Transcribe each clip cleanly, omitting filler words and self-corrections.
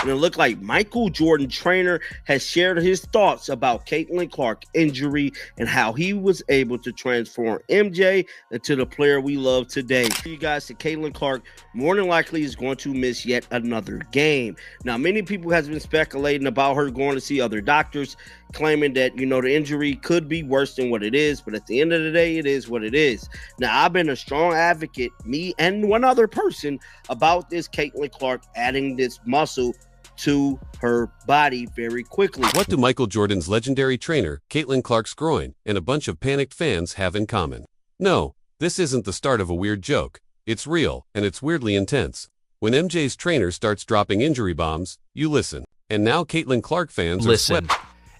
And it looked like Michael Jordan, trainer, has shared his thoughts about CaitlinClark injury and how he was able to transform MJ into the player we love today. You guys, that CaitlinClark more than likely is going to miss yet another game. Now, many people have been speculating about her going to see other doctors, claiming that, you know, the injury could be worse than what it is, but at the end of the day, it is what it is. Now, I've been a strong advocate, me and one other person, about this CaitlinClark adding this muscle to her body very quickly. What do Michael Jordan's legendary trainer, CaitlinClark's groin, and a bunch of panicked fans have in common? No, this isn't the start of a weird joke. It's real, and it's weirdly intense. When MJ's trainer starts dropping injury bombs, you listen. And now CaitlinClark fans are sweating.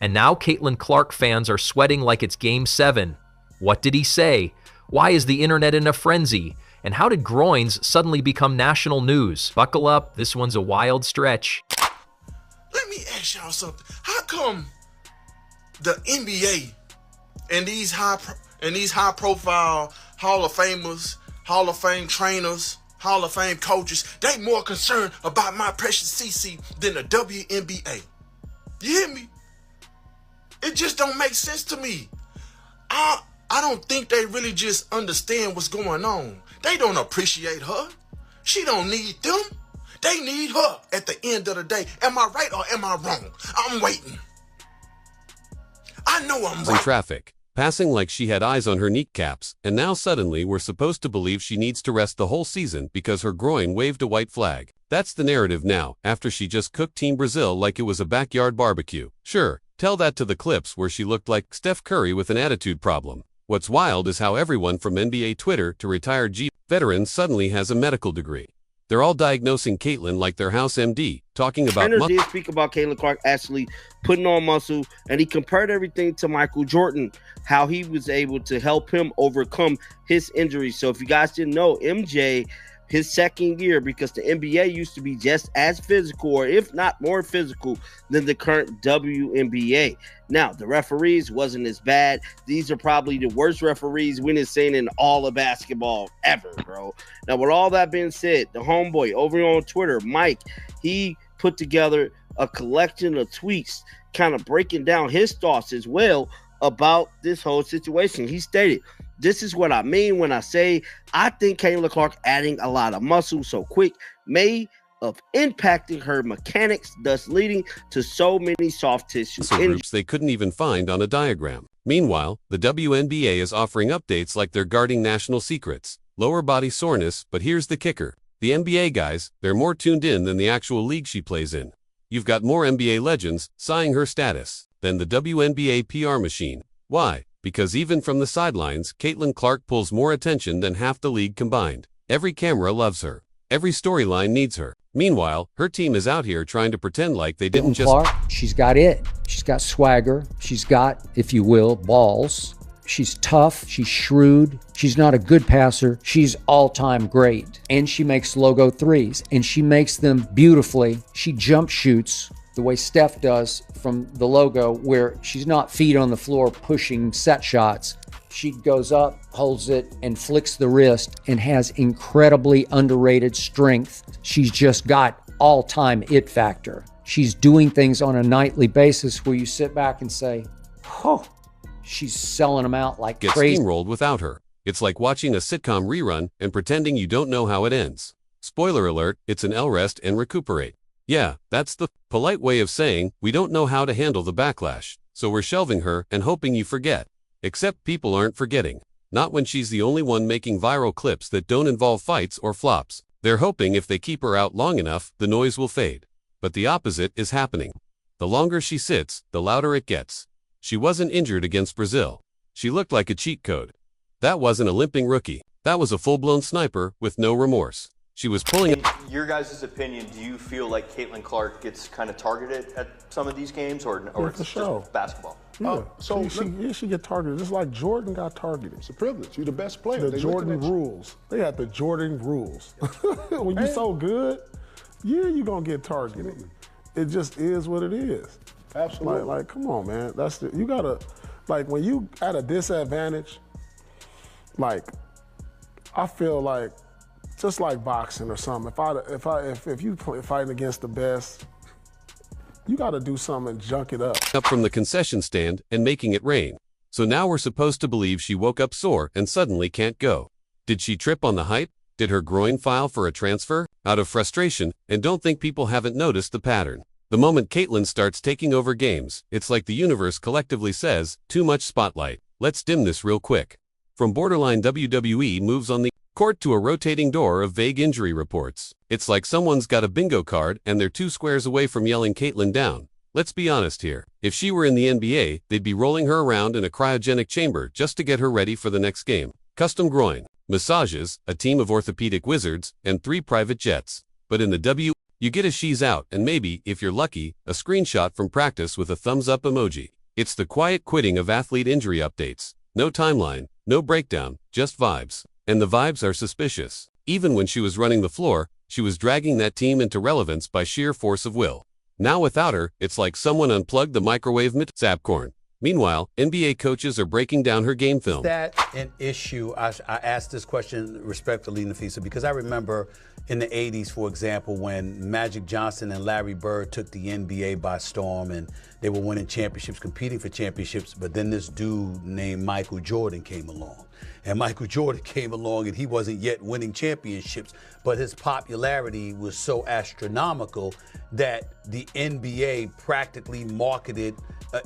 And now CaitlinClark fans are sweating like it's Game 7. What did he say? Why is the internet in a frenzy? And how did groins suddenly become national news? Buckle up, this one's a wild stretch. Let me ask y'all something. How come the NBA and these high profile Hall of Famers, Hall of Fame trainers, Hall of Fame coaches, they more concerned about my precious CC than the WNBA? You hear me? It just don't make sense to me. I don't think they really just understand what's going on. They don't appreciate her. She don't need them. They need her at the end of the day. Am I right or am I wrong? I'm waiting. I know I'm in right. Traffic, passing like she had eyes on her kneecaps, and now suddenly we're supposed to believe she needs to rest the whole season because her groin waved a white flag. That's the narrative now, after she just cooked Team Brazil like it was a backyard barbecue. Sure, tell that to the clips where she looked like Steph Curry with an attitude problem. What's wild is how everyone from NBA Twitter to retired G veterans suddenly has a medical degree. They're all diagnosing Caitlin like their house MD, talking about Trainer did speak about CaitlinClark actually putting on muscle, and he compared everything to Michael Jordan, how he was able to help him overcome his injury. So if you guys didn't know, MJ, his second year, because the NBA used to be just as physical, or if not more physical, than the current WNBA. Now, the referees wasn't as bad. These are probably the worst referees we have seen in all of basketball ever, bro. Now, with all that being said, the homeboy over on Twitter, Mike, he put together a collection of tweets kind of breaking down his thoughts as well about this whole situation. He stated, "This is what I mean when I say I think CaitlinClark adding a lot of muscle so quick may of impacting her mechanics, thus leading to so many soft tissue groups they couldn't even find on a diagram." Meanwhile, the WNBA is offering updates like they're guarding national secrets. Lower body soreness, but here's the kicker. The NBA guys, they're more tuned in than the actual league she plays in. You've got more NBA legends sighing her status than the WNBA PR machine. Why? Because even from the sidelines, CaitlinClark pulls more attention than half the league combined. Every camera loves her. Every storyline needs her. Meanwhile, her team is out here trying to pretend like they didn't just... Clark, she's got it. She's got swagger. She's got, if you will, balls. She's tough. She's shrewd. She's not a good passer. She's all-time great. And she makes logo threes. And she makes them beautifully. She jump shoots the way Steph does from the logo, where she's not feet on the floor pushing set shots. She goes up, holds it, and flicks the wrist, and has incredibly underrated strength. She's just got all-time it factor. She's doing things on a nightly basis where you sit back and say, oh, she's selling them out like crazy. Gets steamrolled without her. It's like watching a sitcom rerun and pretending you don't know how it ends. Spoiler alert, it's an L rest and recuperate. Yeah, that's the polite way of saying we don't know how to handle the backlash, so we're shelving her and hoping you forget. Except people aren't forgetting. Not when she's the only one making viral clips that don't involve fights or flops. They're hoping if they keep her out long enough, the noise will fade. But the opposite is happening. The longer she sits, the louder it gets. She wasn't injured against Brazil. She looked like a cheat code. That wasn't a limping rookie. That was a full-blown sniper with no remorse. She was pulling... In your guys' opinion, do you feel like CaitlinClark gets kind of targeted at some of these games, or it's just basketball? Yeah. So she get targeted just like Jordan got targeted. It's a privilege. You're the best player. The Jordan rules. They had the Jordan rules. When you're so good, yeah, you're gonna get targeted. Absolutely. It just is what it is. Absolutely. Like come on, man. You gotta, like, when you at a disadvantage, like, I feel like, just like boxing or something. If you fighting against the best, You got to do something and junk it up. Up from the concession stand and making it rain. So now we're supposed to believe she woke up sore and suddenly can't go. Did she trip on the hype? Did her groin file for a transfer? Out of frustration, and don't think people haven't noticed the pattern. The moment Caitlin starts taking over games, it's like the universe collectively says, too much spotlight. Let's dim this real quick. From borderline WWE moves on the court to a rotating door of vague injury reports. It's like someone's got a bingo card and they're 2 squares away from yelling Caitlin down. Let's be honest here. If she were in the NBA, they'd be rolling her around in a cryogenic chamber just to get her ready for the next game. Custom groin, massages, a team of orthopedic wizards, and 3 private jets. But in the you get a she's out and maybe, if you're lucky, a screenshot from practice with a thumbs up emoji. It's the quiet quitting of athlete injury updates. No timeline, no breakdown, just vibes. And the vibes are suspicious. Even when she was running the floor, she was dragging that team into relevance by sheer force of will. Now without her, it's like someone unplugged the microwave Zapcorn. Meanwhile, NBA coaches are breaking down her game film. Is that an issue? I asked this question respectfully, Nafisa, because I remember in the 80s, for example, when Magic Johnson and Larry Bird took the NBA by storm and they were winning championships, competing for championships, but then this dude named Michael Jordan came along. And Michael Jordan came along and he wasn't yet winning championships, but his popularity was so astronomical that the NBA practically marketed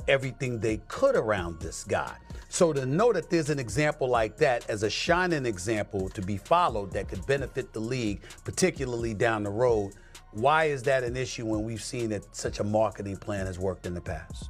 everything they could around this guy. So to know that there's an example like that as a shining example to be followed that could benefit the league, particularly down the road, why is that an issue when we've seen that such a marketing plan has worked in the past?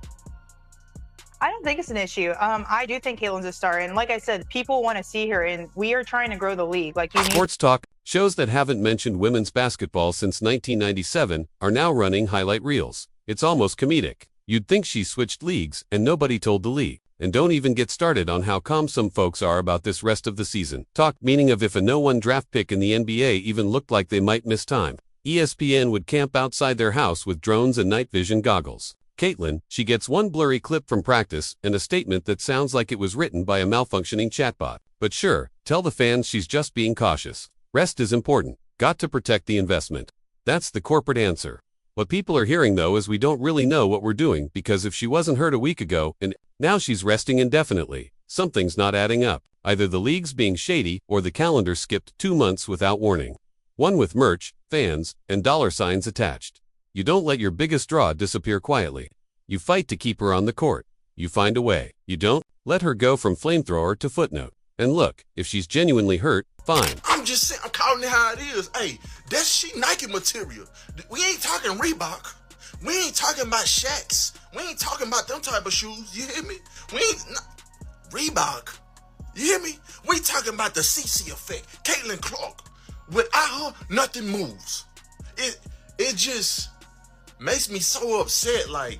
I don't think it's an issue. I do think Caitlin's a star. And like I said, people want to see her, and we are trying to grow the league. Like you need Sports Talk, shows that haven't mentioned women's basketball since 1997 are now running highlight reels. It's almost comedic. You'd think she switched leagues and nobody told the league. And don't even get started on how calm some folks are about this rest of the season. Talk meaning of if a no-one draft pick in the NBA even looked like they might miss time. ESPN would camp outside their house with drones and night vision goggles. Caitlin, she gets one blurry clip from practice and a statement that sounds like it was written by a malfunctioning chatbot. But sure, tell the fans she's just being cautious. Rest is important. Got to protect the investment. That's the corporate answer. What people are hearing though is we don't really know what we're doing because if she wasn't hurt a week ago and now she's resting indefinitely, something's not adding up. Either the league's being shady or the calendar skipped 2 months without warning. One with merch, fans, and dollar signs attached. You don't let your biggest draw disappear quietly. You fight to keep her on the court. You find a way. You don't let her go from flamethrower to footnote. And look, if she's genuinely hurt, fine. I'm just saying, I'm calling it how it is. Hey, that's she Nike material. We ain't talking Reebok. We ain't talking about Shaqs. We ain't talking about them type of shoes. You hear me? We ain't Reebok. You hear me? We talking about the CC effect. CaitlinClark. Without her, nothing moves. It just makes me so upset. Like,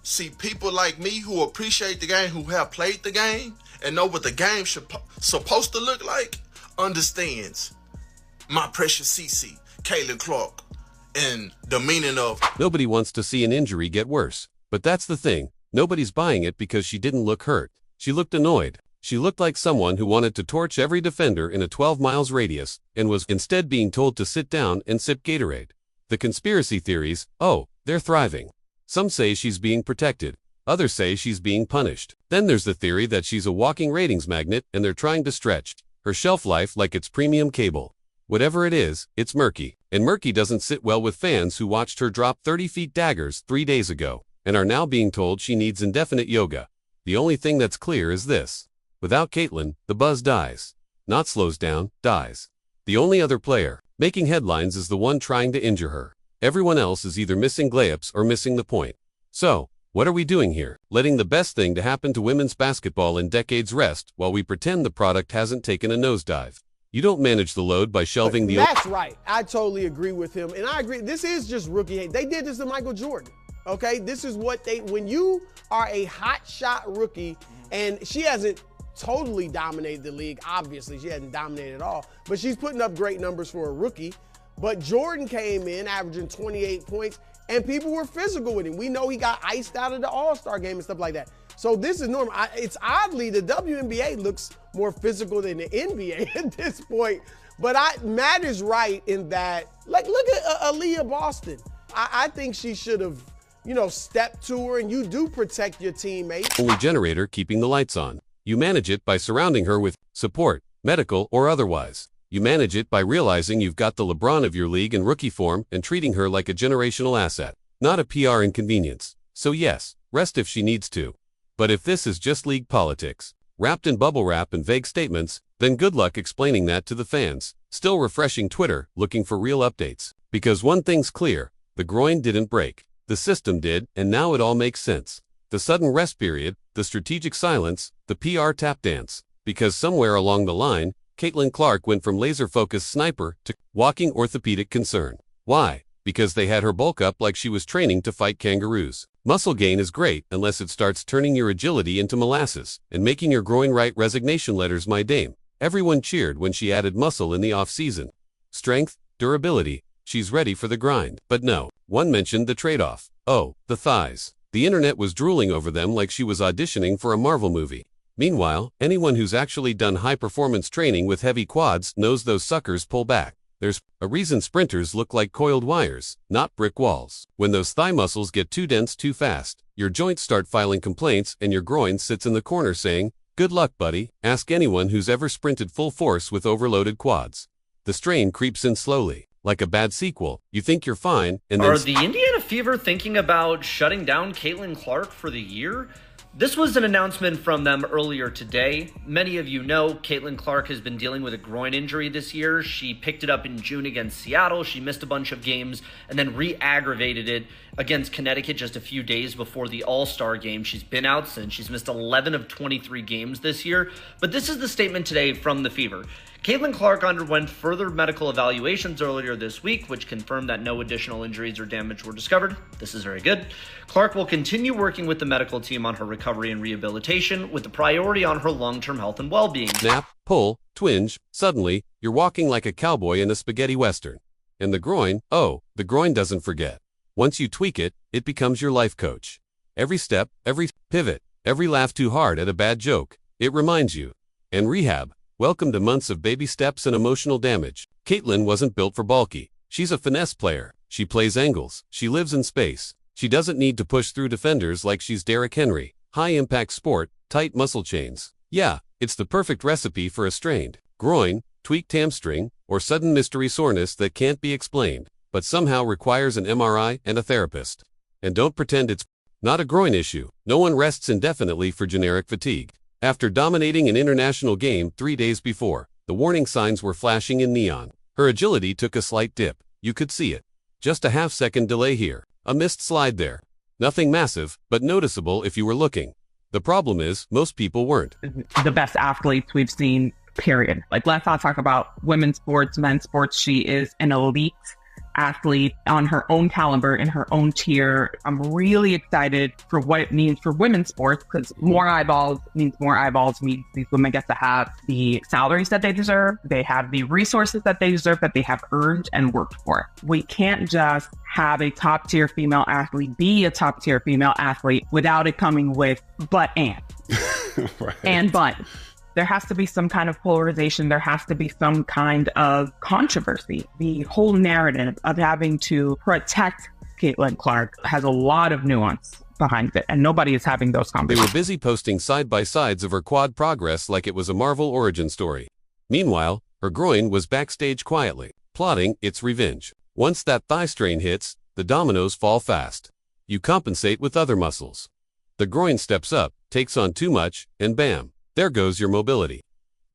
see, people like me who appreciate the game, who have played the game, and know what the game supposed to look like, understands my precious CC, CaitlinClark, and the meaning of... Nobody wants to see an injury get worse. But that's the thing. Nobody's buying it because she didn't look hurt. She looked annoyed. She looked like someone who wanted to torch every defender in a 12 miles radius and was instead being told to sit down and sip Gatorade. The conspiracy theories, oh, they're thriving. Some say she's being protected. Others say she's being punished. Then there's the theory that she's a walking ratings magnet and they're trying to stretch her shelf life like it's premium cable. Whatever it is, it's murky. And murky doesn't sit well with fans who watched her drop 30 feet daggers 3 days ago and are now being told she needs indefinite yoga. The only thing that's clear is this. Without Caitlin, the buzz dies. Not slows down, dies. The only other player making headlines is the one trying to injure her. Everyone else is either missing layups or missing the point. So, what are we doing here? Letting the best thing to happen to women's basketball in decades rest while we pretend the product hasn't taken a nosedive. You don't manage the load by shelving the... That's right. I totally agree with him. And I agree. This is just rookie hate. They did this to Michael Jordan. Okay? This is what they... When you are a hot shot rookie, and she hasn't totally dominated the league, obviously. She hasn't dominated at all. But she's putting up great numbers for a rookie. But Jordan came in averaging 28 points, and people were physical with him. We know he got iced out of the All-Star game and stuff like that. So this is normal. It's oddly, the WNBA looks more physical than the NBA at this point. But Matt is right in that, like, look at Aaliyah Boston. I think she should have, stepped to her, and you do protect your teammates. Only generator keeping the lights on. You manage it by surrounding her with support, medical or otherwise. You manage it by realizing you've got the LeBron of your league in rookie form and treating her like a generational asset, not a PR inconvenience. So yes, rest if she needs to. But if this is just league politics, wrapped in bubble wrap and vague statements, then good luck explaining that to the fans. Still refreshing Twitter, looking for real updates. Because one thing's clear, the groin didn't break. The system did, and now it all makes sense. The sudden rest period, the strategic silence, the PR tap dance. Because somewhere along the line, CaitlinClark went from laser-focused sniper to walking orthopedic concern. Why? Because they had her bulk up like she was training to fight kangaroos. Muscle gain is great unless it starts turning your agility into molasses and making your groin write resignation letters, my dame. Everyone cheered when she added muscle in the off-season. Strength, durability, she's ready for the grind. But no, one mentioned the trade-off. Oh, the thighs. The internet was drooling over them like she was auditioning for a Marvel movie. Meanwhile, anyone who's actually done high-performance training with heavy quads knows those suckers pull back. There's a reason sprinters look like coiled wires, not brick walls. When those thigh muscles get too dense too fast, your joints start filing complaints and your groin sits in the corner saying, "Good luck, buddy." Ask anyone who's ever sprinted full force with overloaded quads. The strain creeps in slowly. Like a bad sequel, you think you're fine, and then... Are the Indiana Fever thinking about shutting down CaitlinClark for the year? This was an announcement from them earlier today. Many of you know CaitlinClark has been dealing with a groin injury this year. She picked it up in June against Seattle. She missed a bunch of games and then re-aggravated it against Connecticut just a few days before the All-Star game. She's been out since. She's missed 11 of 23 games this year. But this is the statement today from the Fever. CaitlinClark underwent further medical evaluations earlier this week, which confirmed that no additional injuries or damage were discovered. This is very good. Clark will continue working with the medical team on her recovery and rehabilitation, with the priority on her long-term health and well-being. Snap, pull, twinge, suddenly, you're walking like a cowboy in a spaghetti western. And the groin, oh, the groin doesn't forget. Once you tweak it, it becomes your life coach. Every step, every pivot, every laugh too hard at a bad joke, it reminds you. And rehab. Welcome to months of baby steps and emotional damage. Caitlin wasn't built for bulky. She's a finesse player. She plays angles. She lives in space. She doesn't need to push through defenders like she's Derrick Henry. High-impact sport, tight muscle chains. Yeah, it's the perfect recipe for a strained groin, tweaked hamstring, or sudden mystery soreness that can't be explained, but somehow requires an MRI and a therapist. And don't pretend it's not a groin issue. No one rests indefinitely for generic fatigue. After dominating an international game 3 days before, the warning signs were flashing in neon. Her agility took a slight dip. You could see it. Just a half-second delay here. A missed slide there. Nothing massive, but noticeable if you were looking. The problem is, most people weren't. The best athletes we've seen, period. Like, let's not talk about women's sports, men's sports. She is an elite athlete on her own caliber, in her own tier. I'm really excited for what it means for women's sports, because more eyeballs means these women get to have the salaries that they deserve. They have the resources that they deserve, that they have earned and worked for. We can't just have a top tier female athlete be a top tier female athlete without it coming with but and. Right. And but. There has to be some kind of polarization. There has to be some kind of controversy. The whole narrative of having to protect CaitlinClark has a lot of nuance behind it, and nobody is having those conversations. They were busy posting side-by-sides of her quad progress like it was a Marvel origin story. Meanwhile, her groin was backstage quietly, plotting its revenge. Once that thigh strain hits, the dominoes fall fast. You compensate with other muscles. The groin steps up, takes on too much, and bam. There goes your mobility.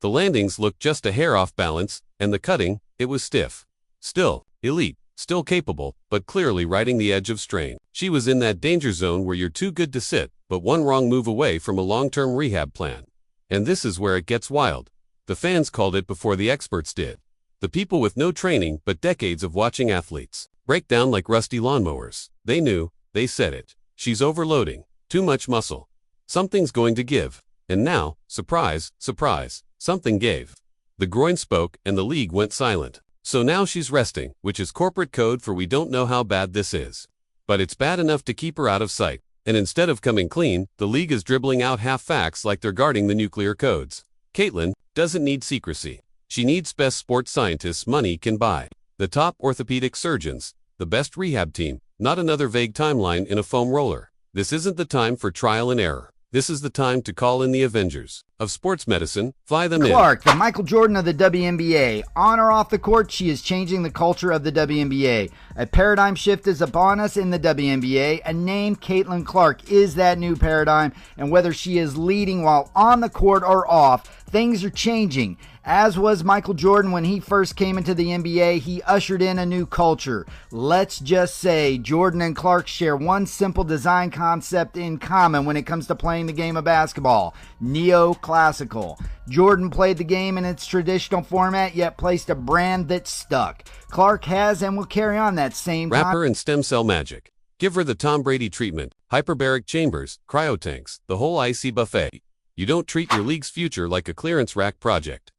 The landings looked just a hair off balance, and the cutting, it was stiff. Still, elite, still capable, but clearly riding the edge of strain. She was in that danger zone where you're too good to sit, but one wrong move away from a long-term rehab plan. And this is where it gets wild. The fans called it before the experts did. The people with no training but decades of watching athletes break down like rusty lawnmowers. They knew, they said it. She's overloading. Too much muscle. Something's going to give. And now, surprise, surprise, something gave. The groin spoke and the league went silent. So now she's resting, which is corporate code for we don't know how bad this is. But it's bad enough to keep her out of sight. And instead of coming clean, the league is dribbling out half facts like they're guarding the nuclear codes. Caitlin doesn't need secrecy. She needs best sports scientists money can buy. The top orthopedic surgeons, the best rehab team, not another vague timeline in a foam roller. This isn't the time for trial and error. This is the time to call in the Avengers of sports medicine. Fly them in. Clark, the Michael Jordan of the WNBA. On or off the court, she is changing the culture of the WNBA. A paradigm shift is upon us in the WNBA. A name, CaitlinClark, is that new paradigm. And whether she is leading while on the court or off, things are changing. As was Michael Jordan when he first came into the NBA, he ushered in a new culture. Let's just say Jordan and Clark share one simple design concept in common when it comes to playing the game of basketball: neoclassical. Jordan played the game in its traditional format, yet placed a brand that stuck. Clark has and will carry on that same Rapper and stem cell magic. Give her the Tom Brady treatment, hyperbaric chambers, cryotanks, the whole icy buffet. You don't treat your league's future like a clearance rack project.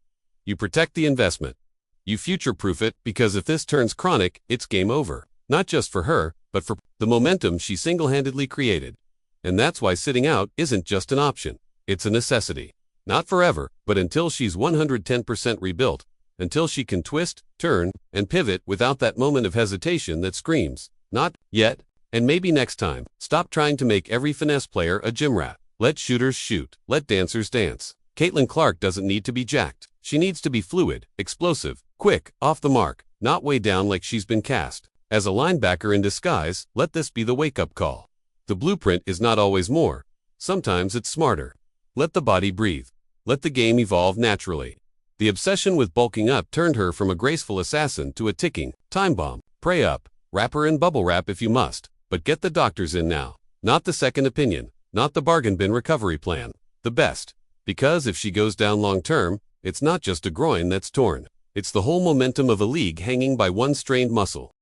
You protect the investment. You future-proof it, because if this turns chronic, it's game over. Not just for her, but for the momentum she single-handedly created. And that's why sitting out isn't just an option. It's a necessity. Not forever, but until she's 110% rebuilt. Until she can twist, turn, and pivot without that moment of hesitation that screams, "Not yet, and maybe next time." Stop trying to make every finesse player a gym rat. Let shooters shoot. Let dancers dance. CaitlinClark doesn't need to be jacked. She needs to be fluid, explosive, quick, off the mark, not way down like she's been cast. As a linebacker in disguise, let this be the wake-up call. The blueprint is not always more. Sometimes it's smarter. Let the body breathe. Let the game evolve naturally. The obsession with bulking up turned her from a graceful assassin to a ticking time bomb. Pray up, wrap her in bubble wrap if you must, but get the doctors in now. Not the second opinion, not the bargain bin recovery plan. The best. Because if she goes down long-term, it's not just a groin that's torn. It's the whole momentum of a league hanging by one strained muscle.